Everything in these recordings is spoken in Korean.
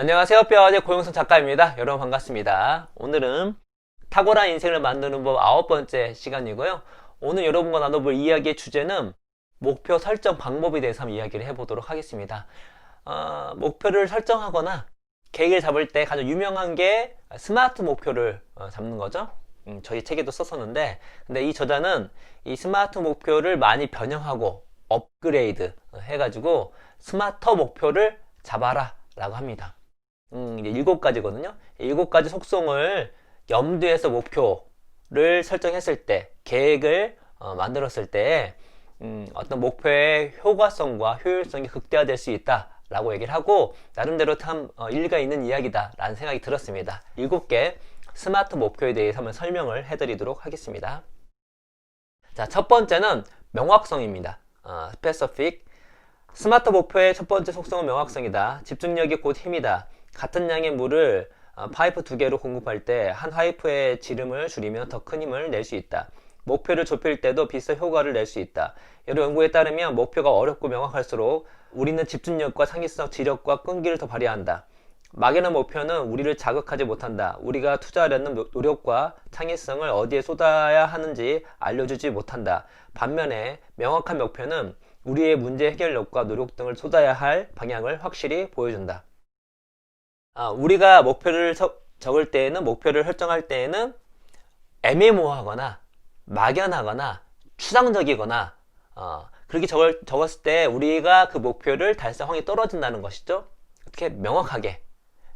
안녕하세요. 뼈아재 고영선 작가입니다. 여러분 반갑습니다. 오늘은 탁월한 인생을 만드는 법 9번째 시간이고요. 오늘 여러분과 나눠볼 이야기의 주제는 목표 설정 방법에 대해서 한번 이야기를 해보도록 하겠습니다. 목표를 설정하거나 계획을 잡을 때 가장 유명한 게 스마트 목표를 잡는 거죠. 저희 책에도 썼었는데, 근데 이 저자는 이 스마트 목표를 많이 변형하고 업그레이드 해가지고 스마터 목표를 잡아라 라고 합니다. 이제 7가지거든요. 7가지 속성을 염두에서 목표를 설정했을 때, 계획을 만들었을 때 어떤 목표의 효과성과 효율성이 극대화될 수 있다 라고 얘기를 하고, 나름대로 참 일리가 있는 이야기다 라는 생각이 들었습니다. 7개 스마트 목표에 대해서 한번 설명을 해드리도록 하겠습니다. 자, 첫 번째는 명확성입니다. specific. 스마트 목표의 첫 번째 속성은 명확성이다. 집중력이 곧 힘이다. 같은 양의 물을 파이프 2개로 공급할 때 한 파이프의 지름을 줄이면 더 큰 힘을 낼 수 있다. 목표를 좁힐 때도 비슷한 효과를 낼 수 있다. 여러 연구에 따르면 목표가 어렵고 명확할수록 우리는 집중력과 창의성, 지력과 끈기를 더 발휘한다. 막연한 목표는 우리를 자극하지 못한다. 우리가 투자하려는 노력과 창의성을 어디에 쏟아야 하는지 알려주지 못한다. 반면에 명확한 목표는 우리의 문제 해결력과 노력 등을 쏟아야 할 방향을 확실히 보여준다. 우리가 목표를 적을 때에는, 목표를 설정할 때에는 애매모호하거나 막연하거나 추상적이거나 그렇게 적었을 때 우리가 그 목표를 달성 확률이 떨어진다는 것이죠. 이렇게 명확하게,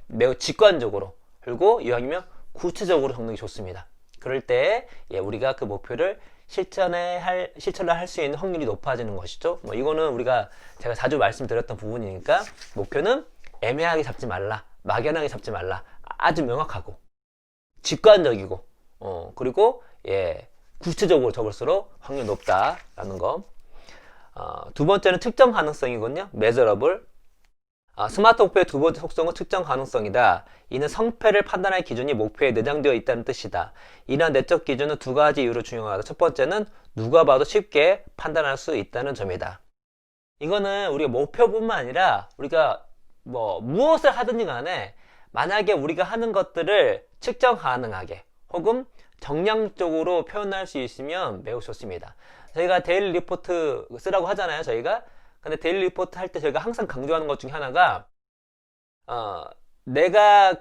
매우 직관적으로, 그리고 이왕이면 구체적으로 적는 게 좋습니다. 그럴 때 우리가 그 목표를 실천을 할 수 있는 확률이 높아지는 것이죠. 이거는 제가 자주 말씀드렸던 부분이니까, 목표는 애매하게 잡지 말라, 막연하게 잡지 말라. 아주 명확하고 직관적이고 그리고 구체적으로 적을수록 확률이 높다라는 거. 두 번째는 특정 가능성이거든요. measurable. 스마트 목표의 두 번째 속성은 측정 가능성이다. 이는 성패를 판단할 기준이 목표에 내장되어 있다는 뜻이다. 이러한 내적 기준은 두 가지 이유로 중요하다. 첫 번째는 누가 봐도 쉽게 판단할 수 있다는 점이다. 이거는 우리가 목표뿐만 아니라 우리가 무엇을 하든지 간에 만약에 우리가 하는 것들을 측정 가능하게 혹은 정량적으로 표현할 수 있으면 매우 좋습니다. 저희가 데일리 리포트 쓰라고 하잖아요, 저희가. 근데 데일리 리포트 할 때 저희가 항상 강조하는 것 중에 하나가 내가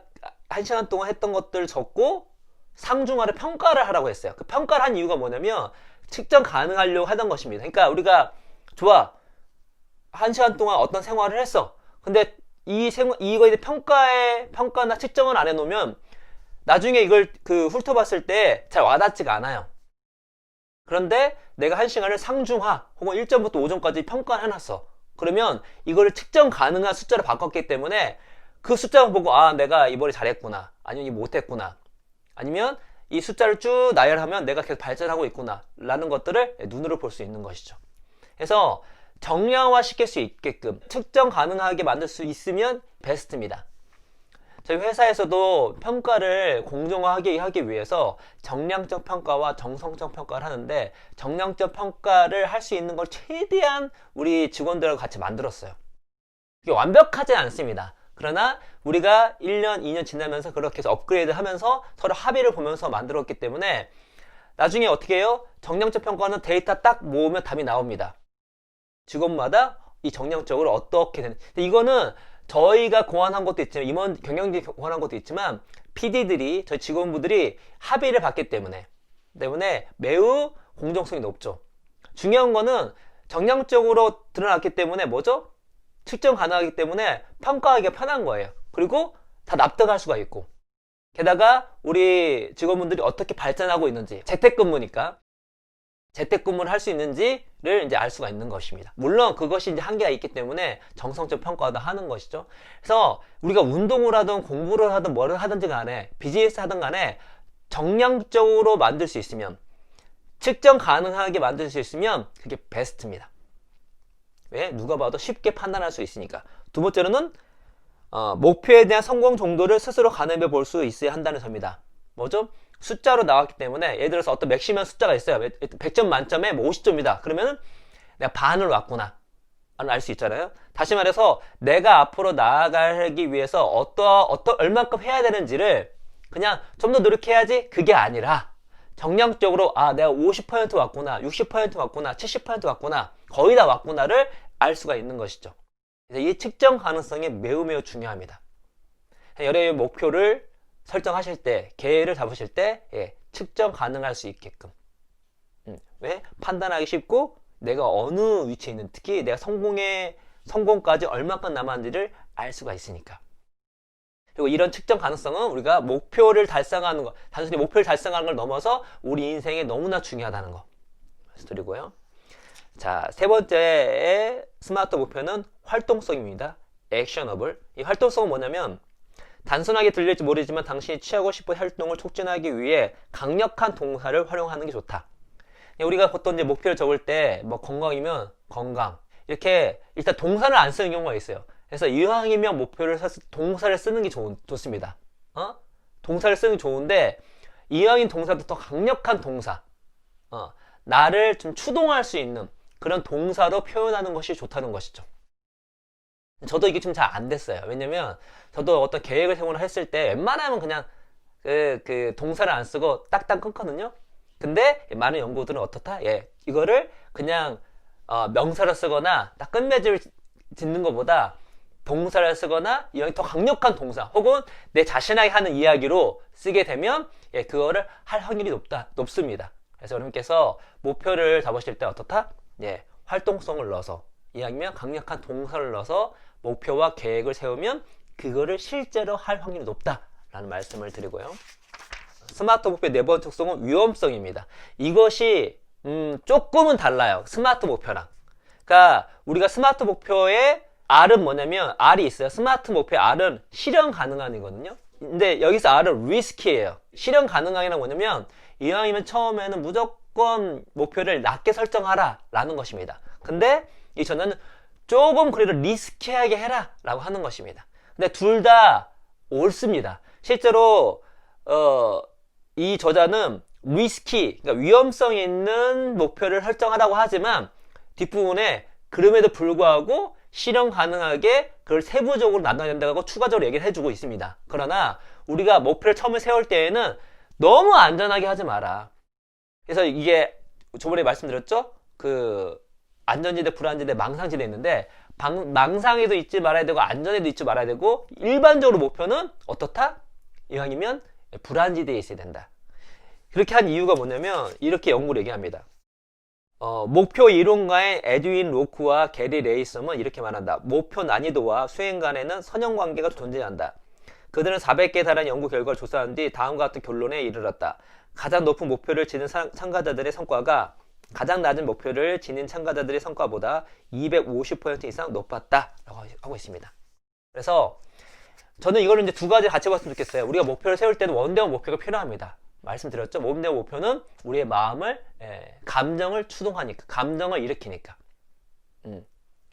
1시간 동안 했던 것들을 적고 상중하를 평가를 하라고 했어요. 그 평가를 한 이유가 뭐냐면 측정 가능하려고 하던 것입니다. 그러니까 우리가 좋아, 1시간 동안 어떤 생활을 했어. 근데 이거에 대해 평가나 측정을 안 해놓으면 나중에 이걸 훑어봤을 때 잘 와닿지가 않아요. 그런데 내가 1시간을 상중하 혹은 1점부터 5점까지 평가를 해놨어. 그러면 이거를 측정 가능한 숫자로 바꿨기 때문에 그 숫자를 보고 내가 이번에 잘했구나, 아니면 못했구나, 아니면 이 숫자를 쭉 나열하면 내가 계속 발전하고 있구나 라는 것들을 눈으로 볼 수 있는 것이죠. 그래서 정량화 시킬 수 있게끔 측정 가능하게 만들 수 있으면 베스트입니다. 저희 회사에서도 평가를 공정하게 하기 위해서 정량적 평가와 정성적 평가를 하는데, 정량적 평가를 할 수 있는 걸 최대한 우리 직원들하고 같이 만들었어요. 이게 완벽하지 않습니다. 그러나 우리가 1년, 2년 지나면서 그렇게 해서 업그레이드 하면서 서로 합의를 보면서 만들었기 때문에 나중에 어떻게 해요? 정량적 평가는 데이터 딱 모으면 답이 나옵니다. 직원마다 이 정량적으로 어떻게 되는, 이거는 저희가 고안한 것도 있지만, 임원 경영진이 고안한 것도 있지만, PD들이, 저희 직원분들이 합의를 받기 때문에 매우 공정성이 높죠. 중요한 거는 정량적으로 드러났기 때문에 뭐죠? 측정 가능하기 때문에 평가하기가 편한 거예요. 그리고 다 납득할 수가 있고, 게다가 우리 직원분들이 어떻게 발전하고 있는지, 재택근무니까 재택근무를 할 수 있는지를 이제 알 수가 있는 것입니다. 물론 그것이 이제 한계가 있기 때문에 정성적 평가도 하는 것이죠. 그래서 우리가 운동을 하든 공부를 하든 뭐를 하든지 간에, 비즈니스 하든 간에 정량적으로 만들 수 있으면, 측정 가능하게 만들 수 있으면 그게 베스트입니다. 왜? 누가 봐도 쉽게 판단할 수 있으니까. 두 번째로는 목표에 대한 성공 정도를 스스로 가늠해 볼 수 있어야 한다는 점이다. 뭐죠? 숫자로 나왔기 때문에, 예를 들어서 어떤 맥시멈 숫자가 있어요. 100점 만점에 50점이다. 그러면 내가 반을 왔구나. 알 수 있잖아요. 다시 말해서 내가 앞으로 나아가기 위해서 얼만큼 해야 되는지를 그냥 좀 더 노력해야지 그게 아니라 정량적으로 내가 50% 왔구나, 60% 왔구나, 70% 왔구나, 거의 다 왔구나를 알 수가 있는 것이죠. 그래서 이 측정 가능성이 매우 매우 중요합니다. 여러분의 목표를 설정하실 때, 계획을 잡으실 때 측정 가능할 수 있게끔. 왜? 판단하기 쉽고 내가 어느 위치에 있는, 특히 내가 성공까지 얼마큼 남았는지를 알 수가 있으니까. 그리고 이런 측정 가능성은 우리가 목표를 달성하는 것, 단순히 목표를 달성하는 걸 넘어서 우리 인생에 너무나 중요하다는 거 말씀드리고요. 자, 세 번째 스마트 목표는 활동성입니다. 액셔너블. 이 활동성은 뭐냐면 단순하게 들릴지 모르지만 당신이 취하고 싶은 활동을 촉진하기 위해 강력한 동사를 활용하는 게 좋다. 우리가 보통 이제 목표를 적을 때 뭐 건강이면 건강 이렇게 일단 동사를 안 쓰는 경우가 있어요. 그래서 이왕이면 목표를 동사를 쓰는 게 좋습니다. 동사를 쓰는 게 좋은데 이왕인 동사도 더 강력한 동사, 나를 좀 추동할 수 있는 그런 동사로 표현하는 것이 좋다는 것이죠. 저도 이게 좀 잘 안 됐어요. 왜냐면 저도 어떤 계획을 세우거나 했을 때 웬만하면 그냥 그 동사를 안 쓰고 딱딱 끊거든요. 근데 많은 연구들은 어떻다? 이거를 그냥 명사를 쓰거나 딱 끝맺음을 짓는 것보다 동사를 쓰거나 이왕 더 강력한 동사 혹은 내 자신에게 하는 이야기로 쓰게 되면 그거를 할 확률이 높습니다. 그래서 여러분께서 목표를 잡으실 때 어떻다? 활동성을 넣어서 이왕이면 강력한 동사를 넣어서 목표와 계획을 세우면 그거를 실제로 할 확률이 높다라는 말씀을 드리고요. 스마트 목표의 네 번째 특성은 위험성입니다. 이것이 조금은 달라요. 스마트 목표랑. 그러니까 우리가 스마트 목표의 R은 뭐냐면 R이 있어요. 스마트 목표의 R은 실현 가능한이거든요. 근데 여기서 R은 리스키예요. 실현 가능한이란 뭐냐면 이왕이면 처음에는 무조건 목표를 낮게 설정하라 라는 것입니다. 근데 이 저는 조금 그래도 리스키하게 해라 라고 하는 것입니다. 근데 둘 다 옳습니다. 실제로 이 저자는 리스키, 그러니까 위험성 있는 목표를 설정하라고 하지만 뒷부분에 그럼에도 불구하고 실현 가능하게 그걸 세부적으로 나눠야 된다고 추가적으로 얘기를 해주고 있습니다. 그러나 우리가 목표를 처음에 세울 때에는 너무 안전하게 하지 마라. 그래서 이게 저번에 말씀드렸죠? 그 안전지대, 불안지대, 망상지대 있는데 망상에도 있지 말아야 되고 안전에도 있지 말아야 되고 일반적으로 목표는 어떻다? 이왕이면 불안지대에 있어야 된다. 그렇게 한 이유가 뭐냐면 이렇게 연구를 얘기합니다. 목표 이론가의 에드윈 로크와 게리 레이섬은 이렇게 말한다. 목표 난이도와 수행 간에는 선형관계가 존재한다. 그들은 400개에 달하는 연구 결과를 조사한 뒤 다음과 같은 결론에 이르렀다. 가장 높은 목표를 지닌 참가자들의 성과가 가장 낮은 목표를 지닌 참가자들의 성과보다 250% 이상 높았다 라고 하고 있습니다. 그래서 저는 이거를 이제 두 가지 같이 봤으면 좋겠어요. 우리가 목표를 세울 때는 원대한 목표가 필요합니다. 말씀드렸죠? 원대한 목표는 우리의 마음을, 감정을 추동하니까, 감정을 일으키니까.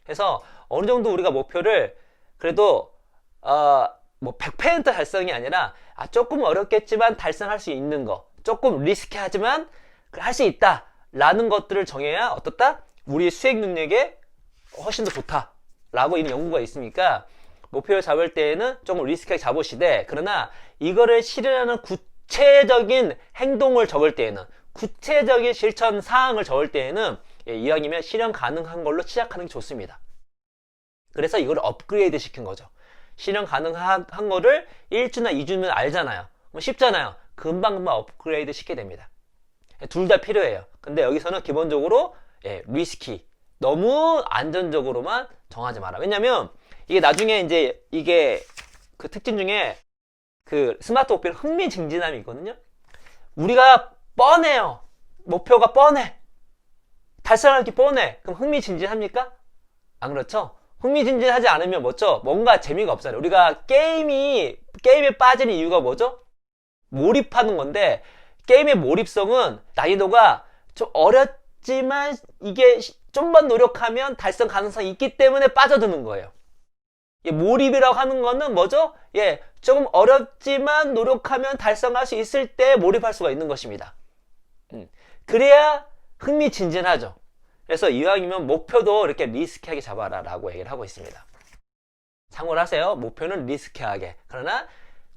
그래서 어느 정도 우리가 목표를 그래도 뭐 100% 달성이 아니라 조금 어렵겠지만 달성할 수 있는 거, 조금 리스키하지만 할 수 있다 라는 것들을 정해야 어떻다? 우리 수행 능력에 훨씬 더 좋다 라고 이런 연구가 있으니까 목표를 잡을 때에는 조금 리스크하게 잡으시되, 그러나 이거를 실현하는 구체적인 행동을 적을 때에는, 구체적인 실천 사항을 적을 때에는 이왕이면 실현 가능한 걸로 시작하는 게 좋습니다. 그래서 이걸 업그레이드 시킨 거죠. 실현 가능한 거를 1주나 2주면 알잖아요. 쉽잖아요. 금방 업그레이드 시키게 됩니다. 둘 다 필요해요. 근데 여기서는 기본적으로 리스키, 너무 안전적으로만 정하지 마라. 왜냐면 이게 나중에 이제 이게 그 특징 중에 그 스마트 목표는 흥미진진함이 있거든요. 우리가 뻔해요. 목표가 뻔해. 달성하기 뻔해. 그럼 흥미진진합니까? 안 그렇죠? 흥미진진하지 않으면 뭐죠? 뭔가 재미가 없잖아요. 우리가 게임에 빠지는 이유가 뭐죠? 몰입하는 건데, 게임의 몰입성은 난이도가 좀 어렵지만 이게 좀만 노력하면 달성 가능성이 있기 때문에 빠져드는 거예요. 몰입이라고 하는 거는 뭐죠? 조금 어렵지만 노력하면 달성할 수 있을 때 몰입할 수가 있는 것입니다. 그래야 흥미진진하죠. 그래서 이왕이면 목표도 이렇게 리스키하게 잡아라 라고 얘기를 하고 있습니다. 참고를 하세요. 목표는 리스키하게. 그러나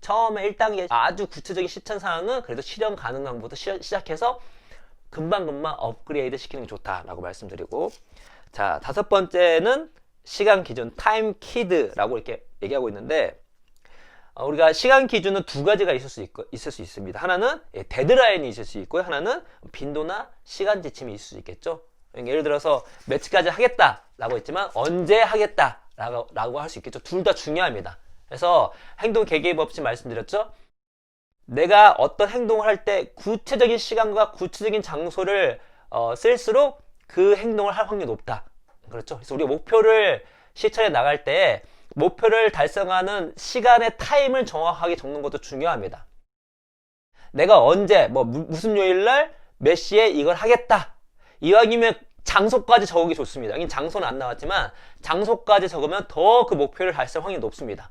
처음에 1단계 아주 구체적인 실천 사항은 그래도 실현 가능한 것부터 시작해서 금방금방 업그레이드 시키는 게 좋다라고 말씀드리고, 자, 5번째는 시간 기준, 타임 키드라고 이렇게 얘기하고 있는데, 우리가 시간 기준은 두 가지가 있을 수 있습니다. 하나는 데드라인이 있을 수 있고요. 하나는 빈도나 시간 지침이 있을 수 있겠죠. 예를 들어서 며칠까지 하겠다라고 했지만 언제 하겠다라고 할 수 있겠죠. 둘 다 중요합니다. 그래서 행동 계기법 없이 말씀드렸죠. 내가 어떤 행동을 할 때 구체적인 시간과 구체적인 장소를 쓸수록 그 행동을 할 확률이 높다. 그렇죠. 그래서 우리가 목표를 실천해 나갈 때 목표를 달성하는 시간의 타임을 정확하게 적는 것도 중요합니다. 내가 언제, 무슨 요일날 몇 시에 이걸 하겠다. 이왕이면 장소까지 적기 좋습니다. 여긴 장소는 안 나왔지만 장소까지 적으면 더 그 목표를 달성 확률이 높습니다.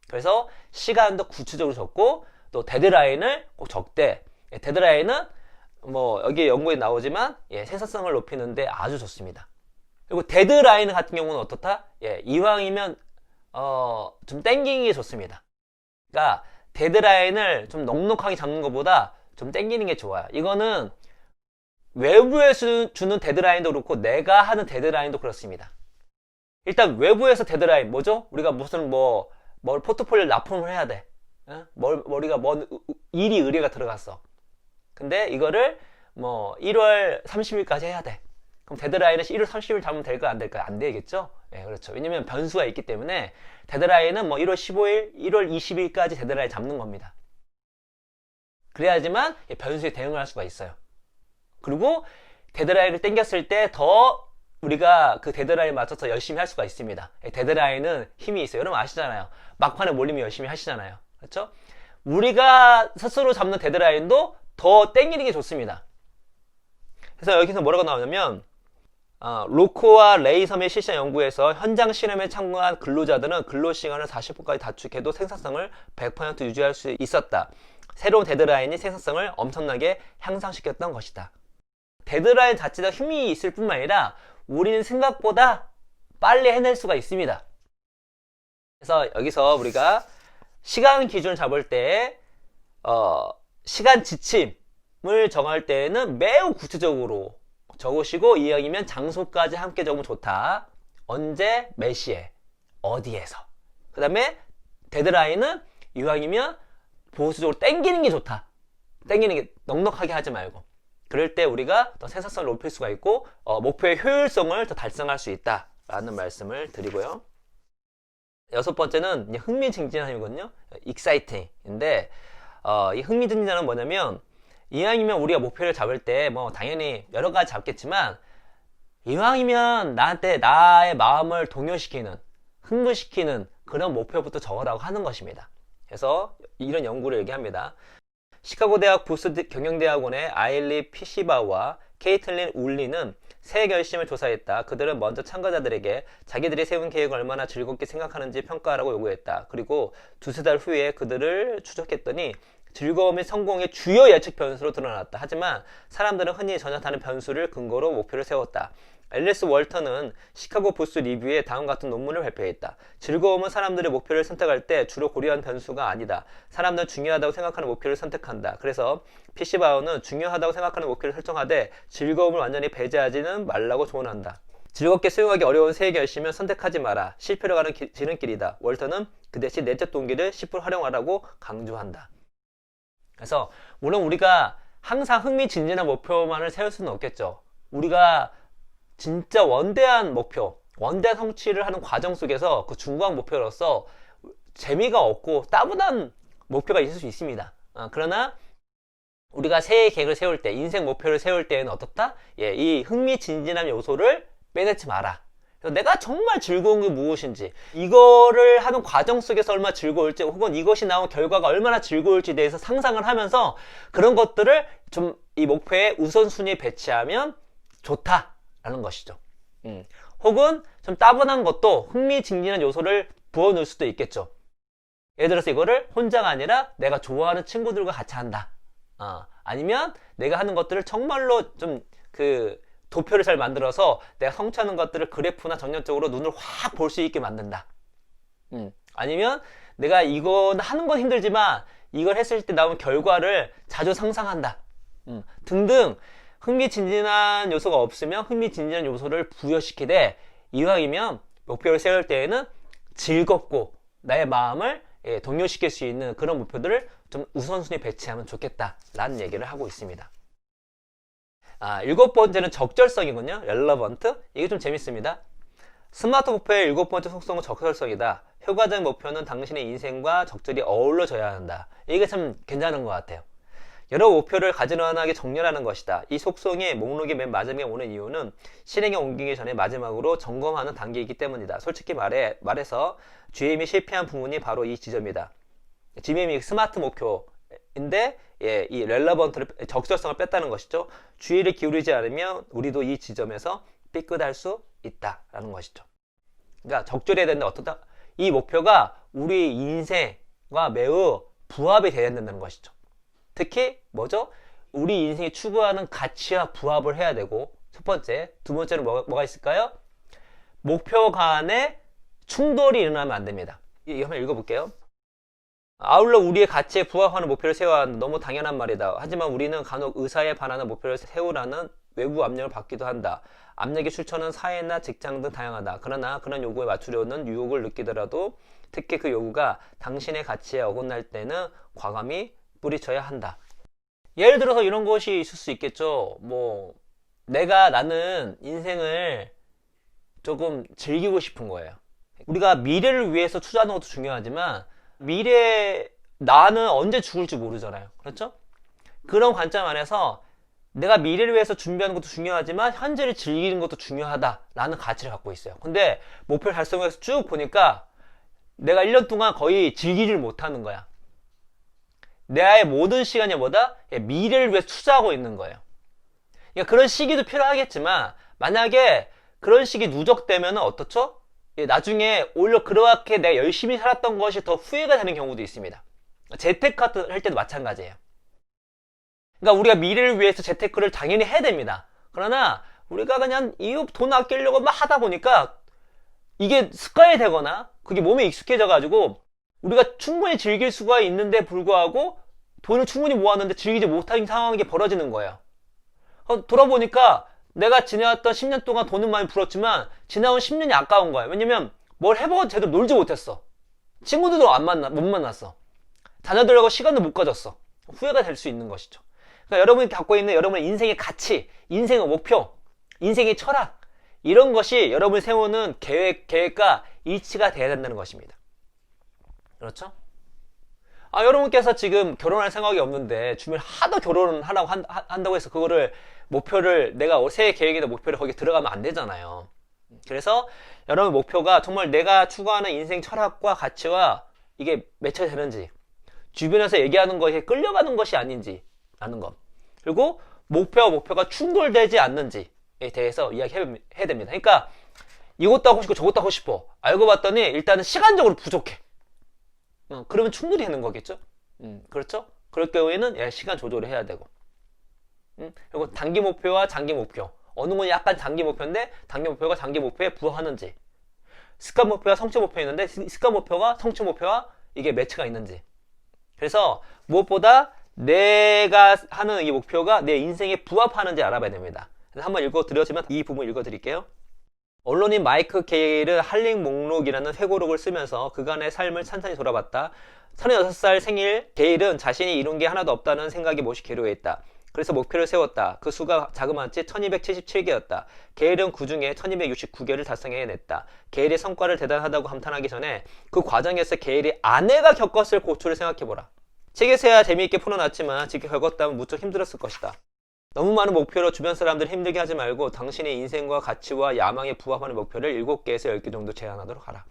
그래서 시간도 구체적으로 적고 또 데드라인을 꼭 적되, 데드라인은 여기 연구에 나오지만 생산성을 높이는데 아주 좋습니다. 그리고 데드라인 같은 경우는 어떻다? 이왕이면 좀 땡기는 게 좋습니다. 그러니까 데드라인을 좀 넉넉하게 잡는 것보다 좀 땡기는 게 좋아요. 이거는 외부에서 주는 데드라인도 그렇고 내가 하는 데드라인도 그렇습니다. 일단 외부에서 데드라인 뭐죠? 우리가 무슨 뭘 포트폴리오 납품을 해야 돼. 우리가 일이 의뢰가 들어갔어. 근데 이거를 1월 30일까지 해야 돼. 그럼 데드라인은 1월 30일 잡으면 될까 안 될까? 안 되겠죠? 그렇죠. 왜냐면 변수가 있기 때문에 데드라인은 1월 15일, 1월 20일까지 데드라인 잡는 겁니다. 그래야지만 변수에 대응을 할 수가 있어요. 그리고 데드라인을 땡겼을 때 더 우리가 그 데드라인에 맞춰서 열심히 할 수가 있습니다. 데드라인은 힘이 있어요. 여러분 아시잖아요. 막판에 몰리면 열심히 하시잖아요. 그렇죠? 우리가 스스로 잡는 데드라인도 더 땡기는 게 좋습니다. 그래서 여기서 뭐라고 나오냐면 로코와 레이섬의 실시한 연구에서 현장 실험에 참가한 근로자들은 근로시간을 40분까지 단축해도 생산성을 100% 유지할 수 있었다. 새로운 데드라인이 생산성을 엄청나게 향상시켰던 것이다. 데드라인 자체가 힘이 있을 뿐만 아니라 우리는 생각보다 빨리 해낼 수가 있습니다. 그래서 여기서 우리가 시간 기준을 잡을 때 시간 지침을 정할 때는 매우 구체적으로 적으시고, 이왕이면 장소까지 함께 적으면 좋다. 언제, 몇 시에, 어디에서. 그 다음에 데드라인은 이왕이면 보수적으로 땡기는 게 좋다. 땡기는 게 넉넉하게 하지 말고. 그럴 때 우리가 더 생산성을 높일 수가 있고 목표의 효율성을 더 달성할 수 있다 라는 말씀을 드리고요. 6번째는 흥미진진함이거든요. exciting인데 이 흥미진진함은 뭐냐면, 이왕이면 우리가 목표를 잡을 때 당연히 여러 가지 잡겠지만 이왕이면 나의 마음을 동요시키는, 흥분시키는 그런 목표부터 적으라고 하는 것입니다. 그래서 이런 연구를 얘기합니다. 시카고 대학 부스 경영대학원의 아일리 피시바와 케이틀린 울리는 새 결심을 조사했다. 그들은 먼저 참가자들에게 자기들이 세운 계획을 얼마나 즐겁게 생각하는지 평가하라고 요구했다. 그리고 두세 달 후에 그들을 추적했더니 즐거움이 성공의 주요 예측 변수로 드러났다. 하지만 사람들은 흔히 전혀 다른 변수를 근거로 목표를 세웠다. 앨리스 월턴은 시카고 부스 리뷰에 다음 같은 논문을 발표했다. 즐거움은 사람들이 목표를 선택할 때 주로 고려한 변수가 아니다. 사람들은 중요하다고 생각하는 목표를 선택한다. 그래서 피시바우는 중요하다고 생각하는 목표를 설정하되 즐거움을 완전히 배제하지는 말라고 조언한다. 즐겁게 수용하기 어려운 새 결심은 선택하지 마라. 실패로 가는 지름길이다. 월턴은 그 대신 내적 동기를 10% 활용하라고 강조한다. 그래서 물론 우리가 항상 흥미진진한 목표만을 세울 수는 없겠죠. 우리가 진짜 원대한 목표, 원대한 성취를 하는 과정 속에서 그 중간 목표로서 재미가 없고 따분한 목표가 있을 수 있습니다. 그러나 우리가 새해 계획을 세울 때, 인생 목표를 세울 때에는 어떻다? 이 흥미진진한 요소를 빼내지 마라. 그래서 내가 정말 즐거운 게 무엇인지, 이거를 하는 과정 속에서 얼마나 즐거울지, 혹은 이것이 나온 결과가 얼마나 즐거울지에 대해서 상상을 하면서 그런 것들을 좀 이 목표의 우선순위에 배치하면 좋다 라는 것이죠. 혹은 좀 따분한 것도 흥미진진한 요소를 부어넣을 수도 있겠죠. 예를 들어서 이거를 혼자가 아니라 내가 좋아하는 친구들과 같이 한다. 아니면 내가 하는 것들을 정말로 좀 도표를 잘 만들어서 내가 성취하는 것들을 그래프나 정렬적으로 눈을 확 볼 수 있게 만든다. 아니면 내가 이건 하는 건 힘들지만 이걸 했을 때 나오는 결과를 자주 상상한다. 등등 흥미진진한 요소가 없으면 흥미진진한 요소를 부여시키되, 이왕이면 목표를 세울 때에는 즐겁고 나의 마음을 동요시킬 수 있는 그런 목표들을 좀 우선순위 배치하면 좋겠다라는 얘기를 하고 있습니다. 일곱 번째는 적절성이군요. relevant. 이게 좀 재밌습니다. 스마트 목표의 일곱 번째 속성은 적절성이다. 효과적인 목표는 당신의 인생과 적절히 어우러져야 한다. 이게 참 괜찮은 것 같아요. 여러 목표를 가지런하게 정렬하는 것이다. 이 속성이 목록의 맨 마지막에 오는 이유는 실행에 옮기기 전에 마지막으로 점검하는 단계이기 때문이다. 솔직히 말해서 GM이 실패한 부분이 바로 이 지점이다. GM이 스마트 목표인데 이 렐러번트를, 적절성을 뺐다는 것이죠. 주의를 기울이지 않으면 우리도 이 지점에서 삐끗할 수 있다라는 것이죠. 그러니까 적절해야 되는데 어떻다? 이 목표가 우리 인생과 매우 부합이 돼야 된다는 것이죠. 특히 뭐죠? 우리 인생이 추구하는 가치와 부합을 해야 되고, 첫 번째. 두 번째는 뭐가 있을까요? 목표 간에 충돌이 일어나면 안 됩니다. 이거 한번 읽어볼게요. 아울러 우리의 가치에 부합하는 목표를 세워야 한다. 너무 당연한 말이다. 하지만 우리는 간혹 의사에 반하는 목표를 세우라는 외부 압력을 받기도 한다. 압력의 출처는 사회나 직장 등 다양하다. 그러나 그런 요구에 맞추려는 유혹을 느끼더라도 특히 그 요구가 당신의 가치에 어긋날 때는 과감히 뿌리쳐야 한다. 예를 들어서 이런 것이 있을 수 있겠죠. 나는 인생을 조금 즐기고 싶은 거예요. 우리가 미래를 위해서 투자하는 것도 중요하지만 나는 언제 죽을지 모르잖아요. 그렇죠? 그런 관점 안에서 내가 미래를 위해서 준비하는 것도 중요하지만 현재를 즐기는 것도 중요하다라는 가치를 갖고 있어요. 근데 목표 달성해서 쭉 보니까 내가 1년 동안 거의 즐기질 못하는 거야. 나의 모든 시간이 미래를 위해서 투자하고 있는 거예요. 그러니까 그런 시기도 필요하겠지만 만약에 그런 시기 누적되면 어떻죠? 나중에 오히려 그렇게 내가 열심히 살았던 것이 더 후회가 되는 경우도 있습니다. 재테크 할 때도 마찬가지예요. 그러니까 우리가 미래를 위해서 재테크를 당연히 해야 됩니다. 그러나 우리가 그냥 돈 아끼려고 막 하다 보니까 이게 습관이 되거나 그게 몸에 익숙해져 가지고 우리가 충분히 즐길 수가 있는데 불구하고 돈을 충분히 모았는데 즐기지 못하는 상황이 벌어지는 거예요. 돌아보니까 내가 지내왔던 10년 동안 돈은 많이 벌었지만 지나온 10년이 아까운 거예요. 왜냐면 뭘 해보고 제대로 놀지 못했어. 친구들도 못 만났어. 자녀들하고 시간도 못 가졌어. 후회가 될 수 있는 것이죠. 그러니까 여러분이 갖고 있는 여러분의 인생의 가치, 인생의 목표, 인생의 철학, 이런 것이 여러분이 세우는 계획과 일치가 돼야 된다는 것입니다. 그렇죠? 여러분께서 지금 결혼할 생각이 없는데 주변에 하도 결혼을 하라고 한다고 해서 그거를 목표를 내가 새해 계획이나 목표를 거기에 들어가면 안 되잖아요. 그래서 여러분 목표가 정말 내가 추구하는 인생 철학과 가치와 이게 매치가 되는지, 주변에서 얘기하는 것에 끌려가는 것이 아닌지 라는 것, 그리고 목표가 충돌되지 않는지에 대해서 이야기해야 됩니다. 그러니까 이것도 하고 싶고 저것도 하고 싶어. 알고 봤더니 일단은 시간적으로 부족해. 그러면 충돌이 되는 거겠죠? 그렇죠? 그럴 경우에는 시간 조절을 해야 되고. 그리고 단기 목표와 장기 목표. 어느 건 약간 장기 목표인데 단기 목표가 장기 목표에 부합하는지. 습관 목표가 성취 목표였는데 습관 목표가 성취 목표와 이게 매치가 있는지. 그래서 무엇보다 내가 하는 이 목표가 내 인생에 부합하는지 알아봐야 됩니다. 그래서 한번 읽어드렸지만 이 부분 읽어드릴게요. 언론인 마이크 게일은 할링 목록이라는 회고록을 쓰면서 그간의 삶을 찬찬히 돌아봤다. 36살 생일 게일은 자신이 이룬 게 하나도 없다는 생각이 몹시 괴로워했다. 그래서 목표를 세웠다. 그 수가 자그마치 1277개였다. 게일은 그 중에 1269개를 달성해냈다. 게일의 성과를 대단하다고 감탄하기 전에 그 과정에서 게일이 아내가 겪었을 고초를 생각해보라. 책에서야 재미있게 풀어놨지만 직접 겪었다면 무척 힘들었을 것이다. 너무 많은 목표로 주변 사람들을 힘들게 하지 말고 당신의 인생과 가치와 야망에 부합하는 목표를 7개에서 10개 정도 제한하도록 하라.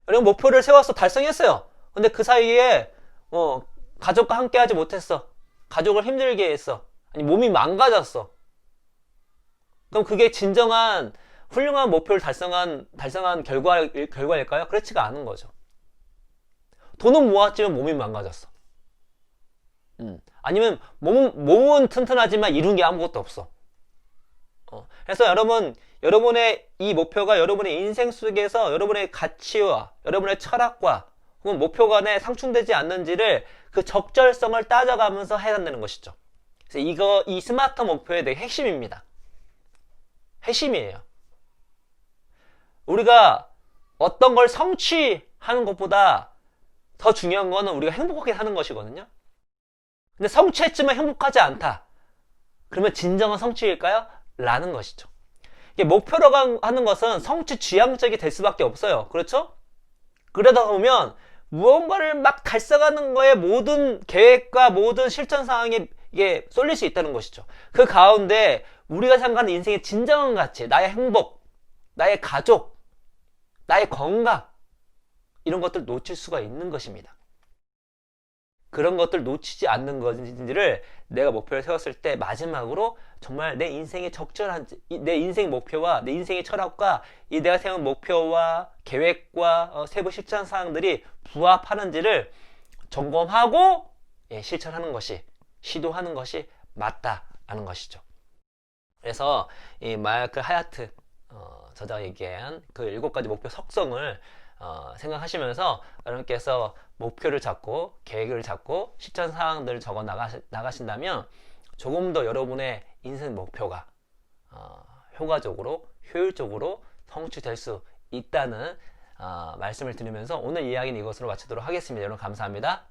여러분 목표를 세웠어. 달성했어요. 근데 그 사이에 가족과 함께 하지 못했어. 가족을 힘들게 했어. 아니 몸이 망가졌어. 그럼 그게 진정한 훌륭한 목표를 달성한 결과일까요? 그렇지가 않은 거죠. 돈은 모았지만 몸이 망가졌어. 아니면 몸은 튼튼하지만 이룬 게 아무것도 없어. 그래서 여러분, 여러분의 이 목표가 여러분의 인생 속에서 여러분의 가치와 여러분의 철학과 혹은 목표 간에 상충되지 않는지를 그 적절성을 따져가면서 해야 한다는 것이죠. 그래서 이 스마트 목표의 되게 핵심입니다. 핵심이에요. 우리가 어떤 걸 성취하는 것보다 더 중요한 거는 우리가 행복하게 사는 것이거든요. 근데 성취했지만 행복하지 않다. 그러면 진정한 성취일까요? 라는 것이죠. 이게 목표라고 하는 것은 성취 지향적이 될 수밖에 없어요. 그렇죠? 그러다 보면 무언가를 막 달성하는 거에 모든 계획과 모든 실천 상황이 이게 쏠릴 수 있다는 것이죠. 그 가운데 우리가 생각하는 인생의 진정한 가치, 나의 행복, 나의 가족, 나의 건강, 이런 것들 놓칠 수가 있는 것입니다. 그런 것들 놓치지 않는 것인지를 내가 목표를 세웠을 때 마지막으로 정말 내 인생의 적절한지, 내 인생 목표와 내 인생의 철학과 이 내가 세운 목표와 계획과 세부 실천 사항들이 부합하는지를 점검하고 실천하는 것이, 시도하는 것이 맞다라는 것이죠. 그래서 이 마이클 하야트 저자가 얘기한 그 7가지 목표 속성을 생각하시면서 여러분께서 목표를 잡고 계획을 잡고 실천 사항들을 적어 나가신다면 조금 더 여러분의 인생 목표가 효과적으로 효율적으로 성취될 수 있다는 말씀을 드리면서 오늘 이야기는 이것으로 마치도록 하겠습니다. 여러분 감사합니다.